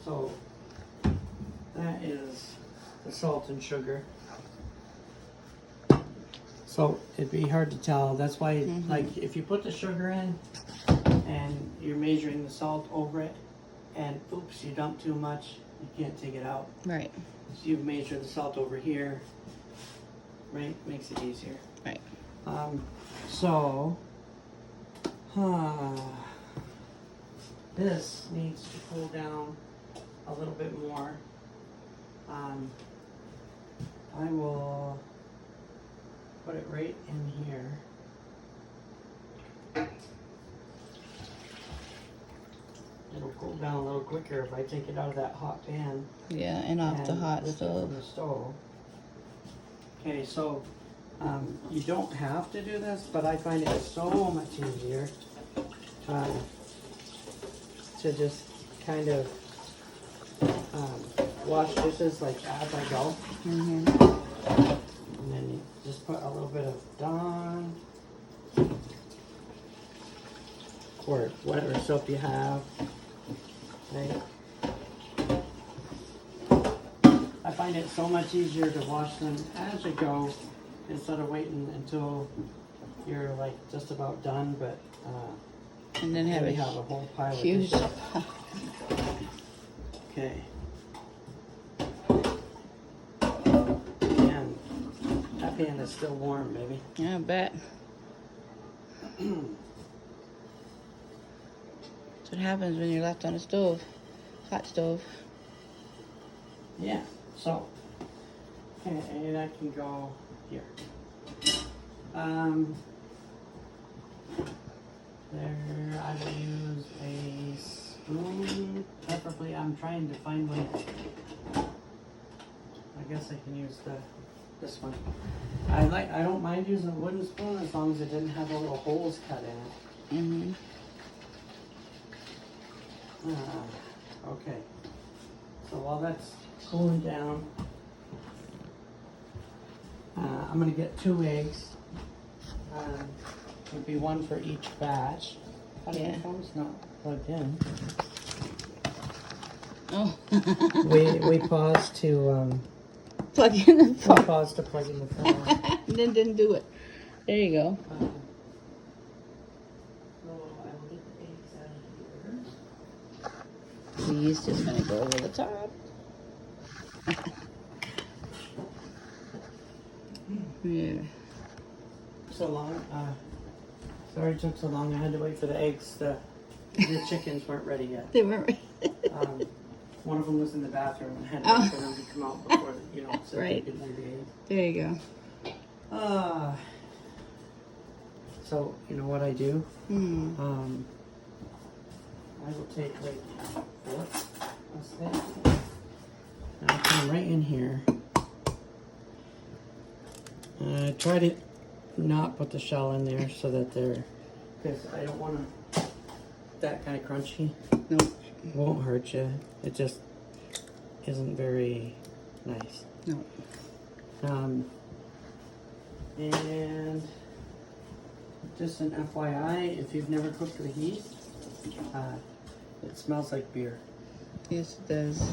So that is the salt and sugar. So it'd be hard to tell. That's why, like, if you put the sugar in and you're measuring the salt over it, and oops, you dump too much, you can't take it out. Right. So you measure the salt over here, right? Makes it easier. Right. So, this needs to cool down a little bit more. I will put it right in here. It'll cool down a little quicker if I take it out of that hot pan. Yeah, and off the hot lift it stove. from the stove. Okay, so you don't have to do this, but I find it so much easier to just kind of wash dishes like as I go. And then you just put a little bit of Dawn or whatever soap you have. Right? I find it so much easier to wash them as you go instead of waiting until you're like just about done, but And then have really a have a whole pile of huge. dishes. Okay. Man, that pan is still warm, baby. Yeah, I bet. That's what happens when you're left on a stove, hot stove. Yeah, so, okay, and I can go here. There, I will use a spoon, preferably. I'm trying to find one. I guess I can use this one. I don't mind using a wooden spoon as long as it didn't have the little holes cut in it. Okay. So while that's cooling down, I'm gonna get 2 eggs. Would be 1 for each batch. Yeah. The phone's not plugged in. Oh. We paused to Plug in the we phone. paused to plug in the phone. And then didn't do it. There you go. So I will get the eggs out of here. He's just gonna go over the top. Yeah. So long. Sorry it took so long. I had to wait for the eggs. The chickens weren't ready yet. They weren't ready. One of them was in the bathroom and had to wait for them to come out before, so Right. they could lay the eggs. There you go. So, you know what I do? I will take like this. And I'll come right in here. Try to not put the shell in there so that because I don't want that kind of crunchy. Nope. It won't hurt you. It just isn't very nice. No. And just an FYI, if you've never cooked with heat, it smells like beer. Yes, it does.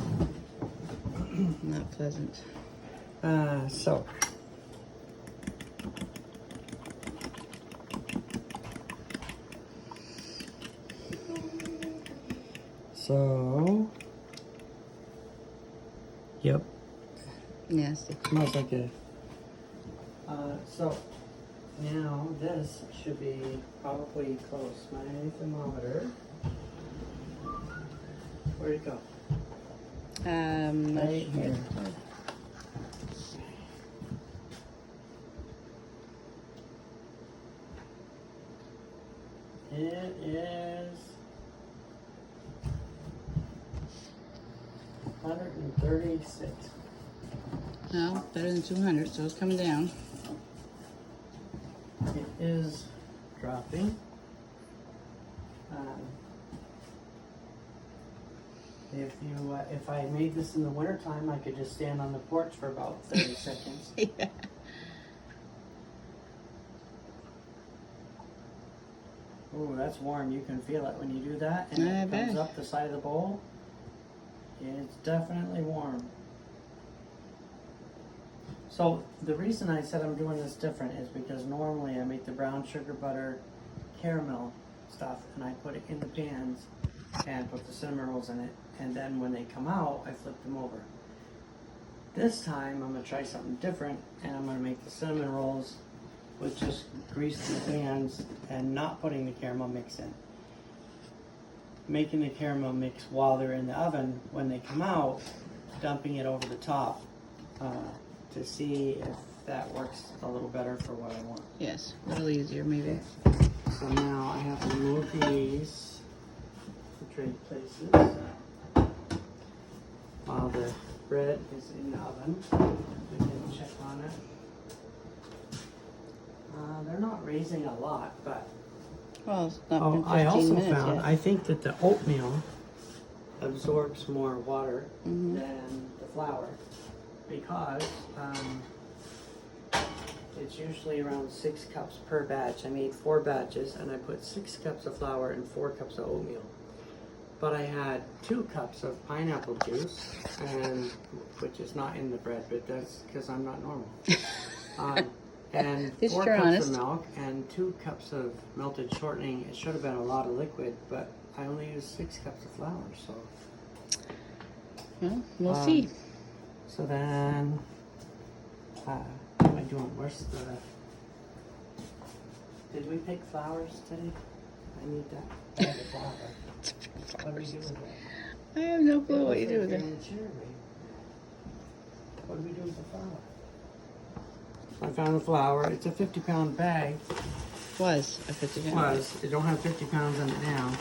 Not pleasant. So, yep, Nasty. smells like a. So now this should be probably close. My thermometer. Where'd it go? Right here. It is 136. No, better than 200, so it's coming down. It is dropping. If I made this in the wintertime, I could just stand on the porch for about 30 seconds. Yeah. Ooh, that's warm. You can feel it when you do that, and I it comes bet. up the side of the bowl. It's definitely warm. So the reason I said I'm doing this different is because normally I make the brown sugar butter caramel stuff and I put it in the pans and put the cinnamon rolls in it, and then when they come out I flip them over. This time I'm going to try something different, and I'm going to make the cinnamon rolls with just grease the pans and not putting the caramel mix in. Making the caramel mix while they're in the oven. When they come out, dumping it over the top to see if that works a little better for what I want. Yes, a little easier maybe. So now I have to move these to trade places while the bread is in the oven. We can check on it. They're not raising a lot, but Well, it's not been 15 I also minutes found, yet. I think that the oatmeal absorbs more water Mhm. than the flour, because it's usually around 6 cups per batch. I made 4 batches and I put 6 cups of flour and 4 cups of oatmeal. But I had 2 cups of pineapple juice, and which is not in the bread, but that's because I'm not normal. And At least 4 you're cups honest. of milk and 2 cups of melted shortening. It should have been a lot of liquid, but I only used 6 cups of flour, so. Well, we'll see. So then, what am I doing? Where's the? Did we pick flowers today? I need that. I need the flower. What do we do with it? I have no clue what you do with it. What do we do with the flour? I found the flour. It's a 50-pound bag. Was a 50 pound. It don't have 50 pounds in it now.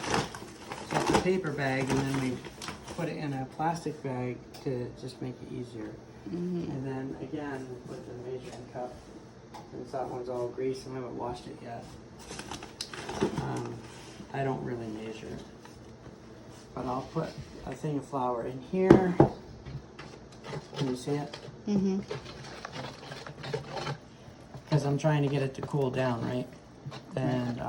So it's a paper bag, and then we put it in a plastic bag to just make it easier. Mm-hmm. And then again, with the measuring cup, since that one's all greased and I haven't washed it yet, I don't really measure. But I'll put a thing of flour in here. Can you see it? Mm-hmm. Because I'm trying to get it to cool down, right? And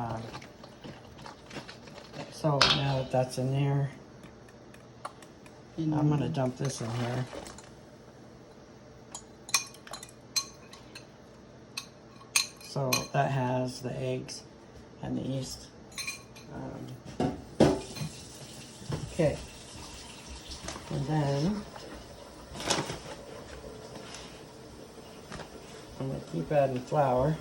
so now that that's in there, I'm gonna dump this in here. So that has the eggs and the yeast. Okay. And then I'm gonna keep adding flour.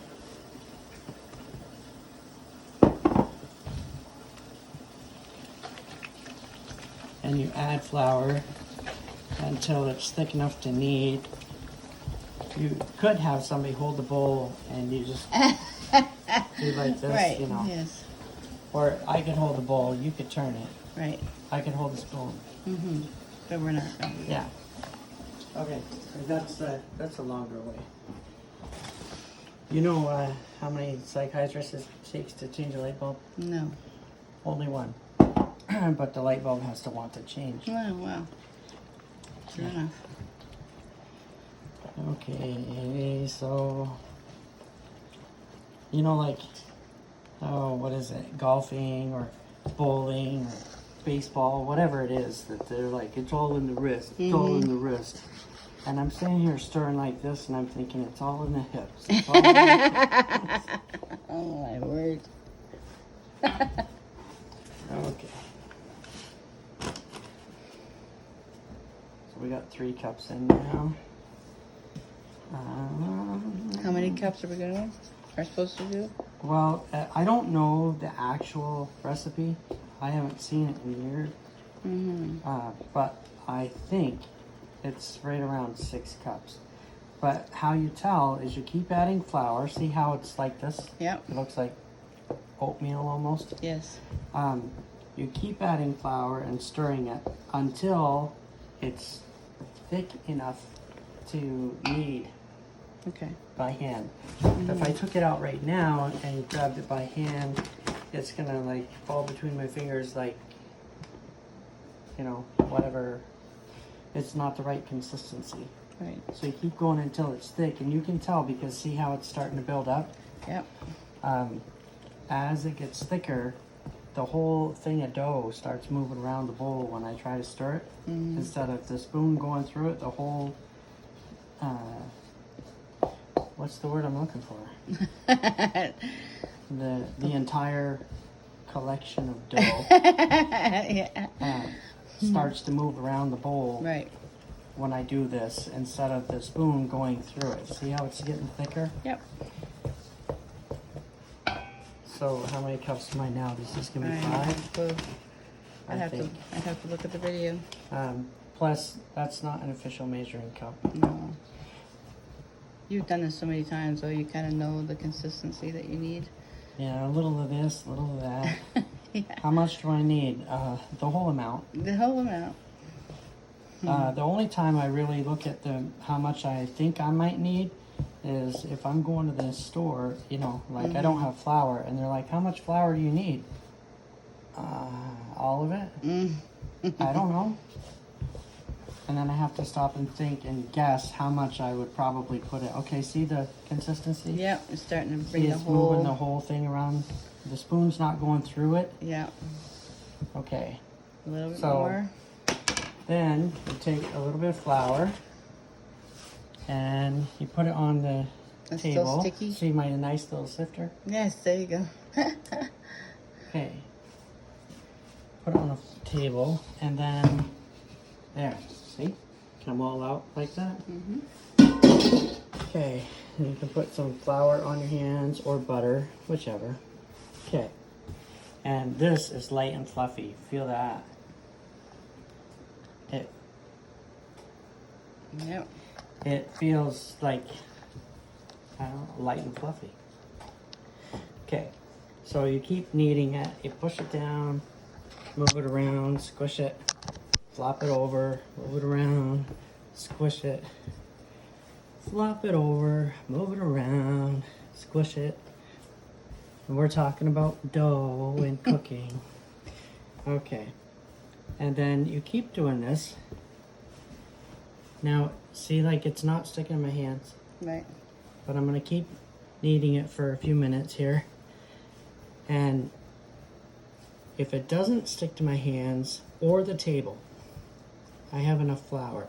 And you add flour until it's thick enough to knead. You could have somebody hold the bowl and you just do like this, Right. you know. Yes. Or I could hold the bowl, you could turn it. Right. I could hold the spoon. Mm-hmm. But we're not. Yeah. Okay, that's a longer way. You know how many psychiatrists it takes to change a light bulb? No. Only one. But the light bulb has to want to change. Oh, wow. Sure enough. Okay, so you know, like, oh, what is it? Golfing or bowling or baseball, whatever it is that they're like, it's all in the wrist, it's all in the wrist. And I'm sitting here stirring like this, and I'm thinking it's all in the hips. It's all in the hips. Oh, my word. Okay. So we got 3 cups in now. How many cups are we supposed to do? Well, I don't know the actual recipe. I haven't seen it in years. Mm-hmm. But I think it's right around 6 cups. But how you tell is you keep adding flour. See how it's like this? Yep. It looks like oatmeal almost. Yes. You keep adding flour and stirring it until it's thick enough to knead Okay. by hand. If I took it out right now and grabbed it by hand, it's gonna like fall between my fingers, like, you know, whatever. It's not the right consistency. Right. So you keep going until it's thick, and you can tell because see how it's starting to build up? Yep. As it gets thicker, the whole thing of dough starts moving around the bowl when I try to stir it. Mm. Instead of the spoon going through it, the whole, what's the word I'm looking for? The entire collection of dough Yeah. starts to move around the bowl Right. when I do this, instead of the spoon going through it. See how it's getting thicker? Yep. So how many cups am I now? This is gonna be I 5. have to. I think. I'd have to look at the video. Plus, that's not an official measuring cup. No. You've done this so many times, though. You kind of know the consistency that you need. Yeah, a little of this, a little of that. Yeah. How much do I need? The whole amount. The whole amount. The only time I really look at how much I think I might need is if I'm going to the store, you know, like I don't have flour, and they're like, how much flour do you need? All of it? I don't know. And then I have to stop and think and guess how much I would probably put it. Okay, see the consistency? Yep, it's starting to See, bring the it's moving the whole. whole thing around. The spoon's not going through it. Yeah, Okay. a little bit So- more. Then you take a little bit of flour and you put it on the It's table. still sticky. See my nice little sifter? Yes, there you go. Okay. Put it on the table and then there. See? Come all out like that. Okay. And you can put some flour on your hands or butter, whichever. Okay. And this is light and fluffy. Feel that? Yep. It feels like, I don't know, light and fluffy. Okay, so you keep kneading it. You push it down, move it around, squish it, flop it over, move it around, squish it, flop it over, move it around, squish it. And we're talking about dough and cooking. Okay, and then you keep doing this. Now, see, like it's not sticking in my hands, Right. but I'm gonna keep kneading it for a few minutes here. And if it doesn't stick to my hands or the table, I have enough flour.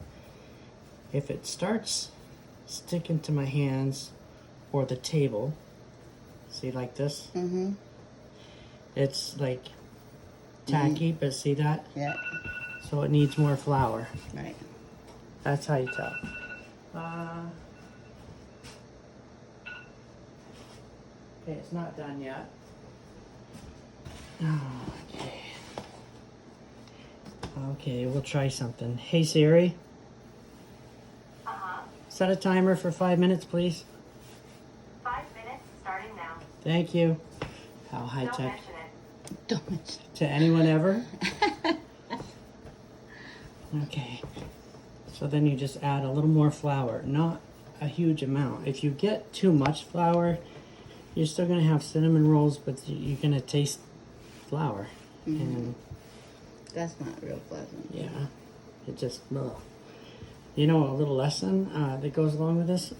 If it starts sticking to my hands or the table, see like this? Mm-hmm. It's like tacky, but see that? Yeah. So it needs more flour. Right. That's how you tell. Okay, it's not done yet. Okay. Okay, we'll try something. Hey Siri, set a timer for 5 minutes, please. 5 minutes starting now. Thank you. How high Don't tech mention it. Don't mention. to anyone ever? Okay. So then you just add a little more flour, not a huge amount. If you get too much flour, you're still gonna have cinnamon rolls, but you're gonna taste flour. And That's not real pleasant. yeah, it just, ugh. You know, a little lesson that goes along with this,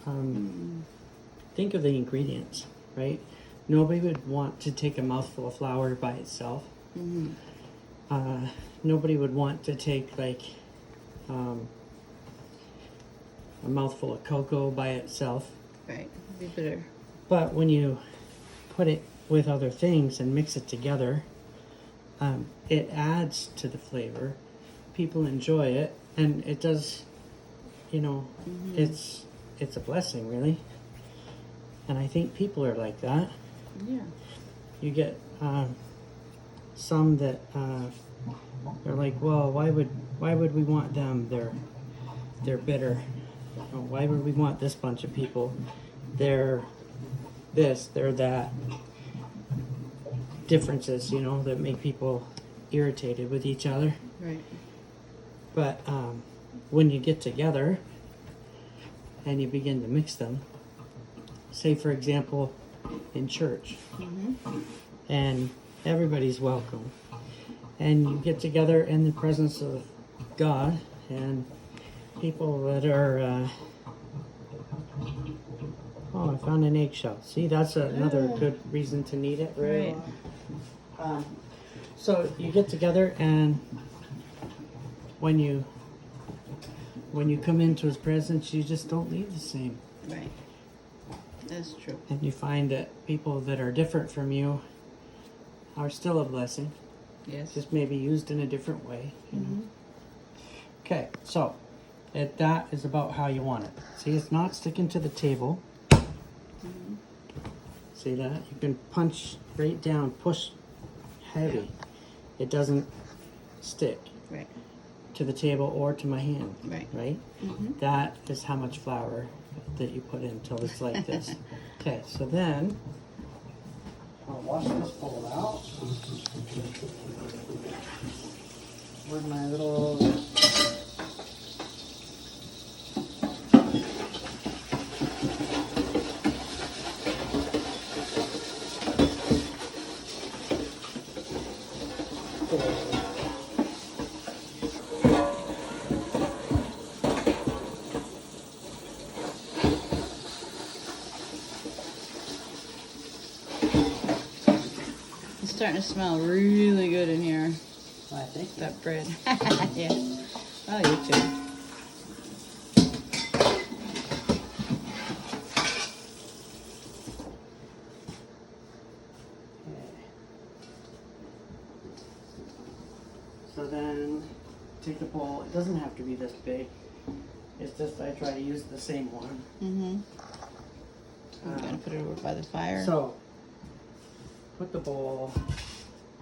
think of the ingredients, right? Nobody would want to take a mouthful of flour by itself. Nobody would want to take like a mouthful of cocoa by itself. Right. Be bitter. But when you put it with other things and mix it together, it adds to the flavor. People enjoy it, and it does, you know, it's a blessing, really. And I think people are like that. Yeah. You get some that they're like, well, why would we want them? They're bitter. Or why would we want this bunch of people? They're this, they're that. Differences, you know, that make people irritated with each other. Right. But when you get together and you begin to mix them, say for example, in church, and everybody's welcome, and you get together in the presence of God and people that are oh, I found an eggshell. See, that's another good reason to need it, right? Right. So you get together, and when you come into his presence, you just don't leave the same. Right. That's true. And you find that people that are different from you are still a blessing, Yes. just maybe used in a different way. You know? Okay, so that is about how you want it. See, it's not sticking to the table. See that? You can punch right down, push heavy. It doesn't stick Right. to the table or to my hand. Right. Right? That is how much flour that you put in until it's like this. Okay, so then I'll wash this bowl out. With my little It's starting to smell really good in here. I think That bread. Yeah. Oh, you too. So then take the bowl. It doesn't have to be this big. It's just I try to use the same one. Mm-hmm. I'm gonna put it over by the fire. So put the bowl,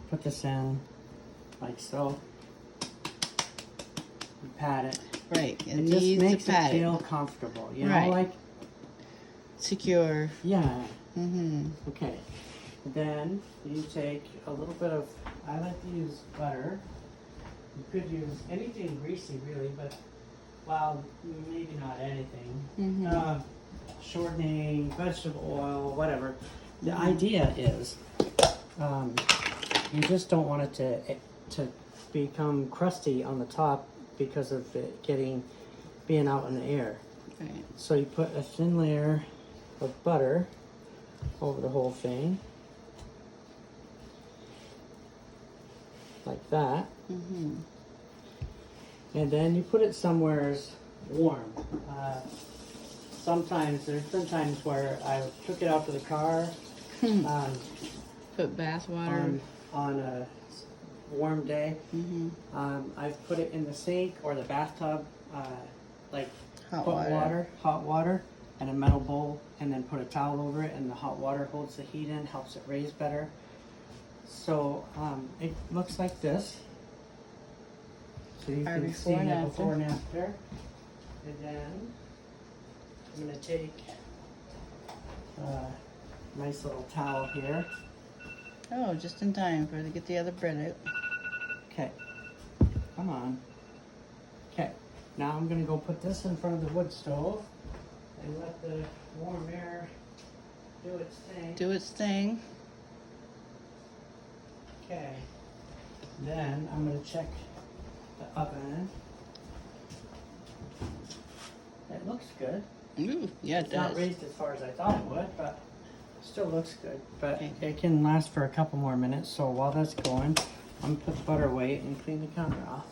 put this in like so. And pat it. Right. It, It just needs makes to it pat feel comfortable. You know, Right. like secure. yeah. Mm-hmm. Okay. Then you take a little bit of. I like to use butter. You could use anything greasy, really, but well, maybe not anything. Mm-hmm. Shortening, vegetable oil, whatever. The idea is, you just don't want it to become crusty on the top because of it being out in the air. Right. So you put a thin layer of butter over the whole thing, like that. Mm-hmm. And then you put it somewhere warm. Sometimes there's been times where I took it out to the car Put bath water. on a warm day. Mm-hmm. I've put it in the sink or the bathtub, like Hot put water. hot water, and a metal bowl, and then put a towel over it, and the hot water holds the heat in, helps it raise better. So it looks like this. So you Our can before see and the after. before and after. And then I'm going to take a nice little towel here. Oh, just in time for to get the other bread out. Okay, come on. Okay, now I'm going to go put this in front of the wood stove and let the warm air do its thing. Do its thing. Okay, then I'm going to check the oven. It looks good. Ooh, yeah, it It's not does. raised as far as I thought it would, but still looks good. But Okay. it can last for a couple more minutes. So while that's going, I'm gonna put the butter away and clean the counter off.